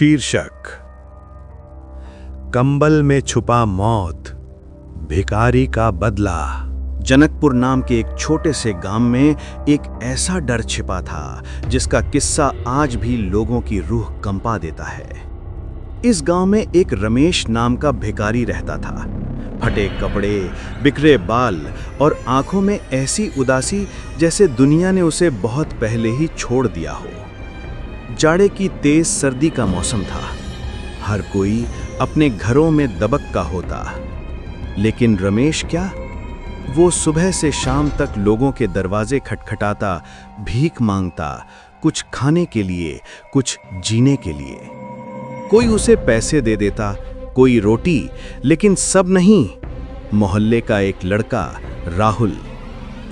शीर्षक कंबल में छुपा मौत, भिखारी का बदला। जनकपुर नाम के एक छोटे से गांव में एक ऐसा डर छिपा था जिसका किस्सा आज भी लोगों की रूह कंपा देता है। इस गांव में एक रमेश नाम का भिखारी रहता था। फटे कपड़े, बिखरे बाल और आंखों में ऐसी उदासी जैसे दुनिया ने उसे बहुत पहले ही छोड़ दिया हो। जाड़े की तेज सर्दी का मौसम था। हर कोई अपने घरों में दबक्का होता, लेकिन रमेश क्या, वो सुबह से शाम तक लोगों के दरवाजे खटखटाता, भीख मांगता, कुछ खाने के लिए, कुछ जीने के लिए। कोई उसे पैसे दे देता, कोई रोटी, लेकिन सब नहीं। मोहल्ले का एक लड़का राहुल,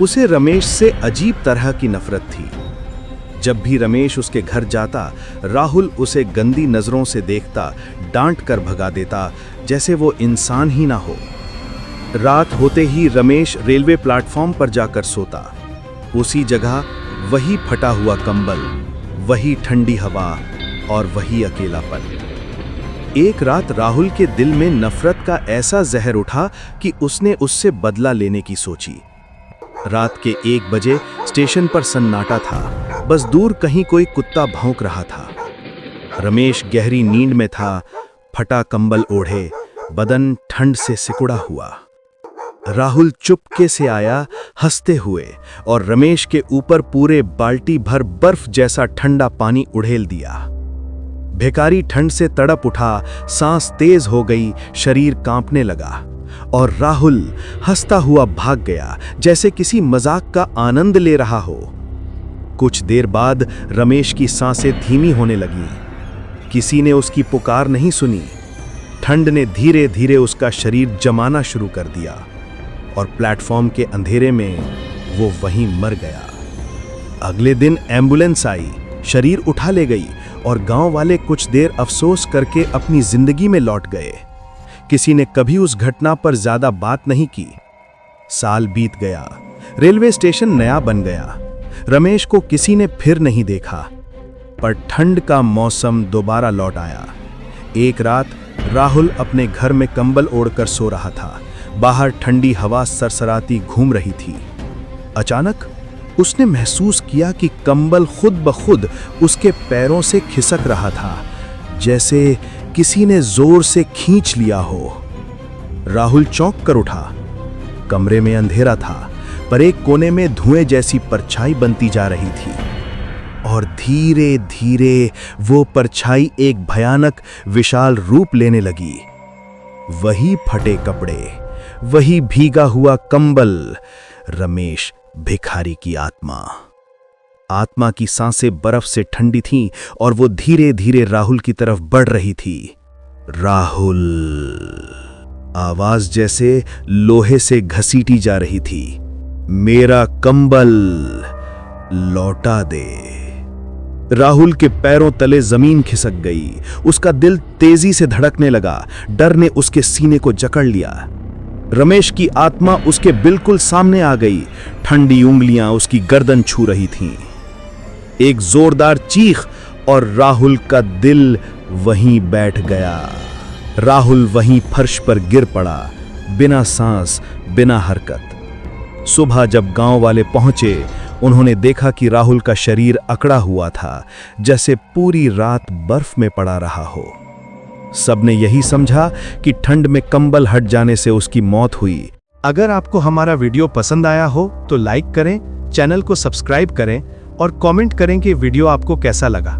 उसे रमेश से अजीब तरह की नफरत थी। जब भी रमेश उसके घर जाता, राहुल उसे गंदी नजरों से देखता, डांट कर भगा देता, जैसे वो इंसान ही ना हो। रात होते ही रमेश रेलवे प्लेटफॉर्म पर जाकर सोता। उसी जगह वही फटा हुआ कंबल, वही ठंडी हवा और वही अकेलापन। एक रात राहुल के दिल में नफरत का ऐसा जहर उठा कि उसने उससे बदला लेने की सोची। रात के 1 बजे स्टेशन पर सन्नाटा था। बस दूर कहीं कोई कुत्ता भौंक रहा था। रमेश गहरी नींद में था, फटा कंबल ओढ़े, बदन ठंड से सिकुड़ा हुआ। राहुल चुपके से आया, हंसते हुए, और रमेश के ऊपर पूरे बाल्टी भर बर्फ जैसा ठंडा पानी उड़ेल दिया। भिखारी ठंड से तड़प उठा, सांस तेज हो गई, शरीर कांपने लगा, और राहुल हंसता हुआ भाग गया, जैसे किसी मजाक का आनंद ले रहा हो। कुछ देर बाद रमेश की सांसें धीमी होने लगीं। किसी ने उसकी पुकार नहीं सुनी। ठंड ने धीरे धीरे उसका शरीर जमाना शुरू कर दिया, और प्लेटफॉर्म के अंधेरे में वो वहीं मर गया। अगले दिन एम्बुलेंस आई, शरीर उठा ले गई, और गांव वाले कुछ देर अफसोस करके अपनी जिंदगी में लौट गए। किसी ने कभी उस घटना पर ज्यादा बात नहीं की। साल बीत गया, रेलवे स्टेशन नया बन गया। रमेश को किसी ने फिर नहीं देखा, पर ठंड का मौसम दोबारा लौट आया। एक रात राहुल अपने घर में कंबल ओढ़कर सो रहा था। बाहर ठंडी हवा सरसराती घूम रही थी। अचानक उसने महसूस किया कि कंबल खुद ब खुद उसके पैरों से खिसक रहा था, जैसे किसी ने जोर से खींच लिया हो। राहुल चौंक कर उठा। कमरे में अंधेरा था, पर एक कोने में धुएं जैसी परछाई बनती जा रही थी, और धीरे धीरे वो परछाई एक भयानक विशाल रूप लेने लगी। वही फटे कपड़े, वही भीगा हुआ कंबल, रमेश भिखारी की आत्मा। आत्मा की सांसें बर्फ से ठंडी थीं, और वो धीरे धीरे राहुल की तरफ बढ़ रही थी। राहुल, आवाज जैसे लोहे से घसीटी जा रही थी। मेरा कंबल लौटा दे। राहुल के पैरों तले जमीन खिसक गई। उसका दिल तेजी से धड़कने लगा। डर ने उसके सीने को जकड़ लिया। रमेश की आत्मा उसके बिल्कुल सामने आ गई। ठंडी उंगलियां उसकी गर्दन छू रही थीं। एक जोरदार चीख, और राहुल का दिल वहीं बैठ गया। राहुल वहीं फर्श पर गिर पड़ा, बिना सांस, बिना हरकत। सुबह जब गांव वाले पहुंचे, उन्होंने देखा कि राहुल का शरीर अकड़ा हुआ था, जैसे पूरी रात बर्फ में पड़ा रहा हो। सबने यही समझा कि ठंड में कंबल हट जाने से उसकी मौत हुई। अगर आपको हमारा वीडियो पसंद आया हो तो लाइक करें, चैनल को सब्सक्राइब करें, और कमेंट करें कि वीडियो आपको कैसा लगा।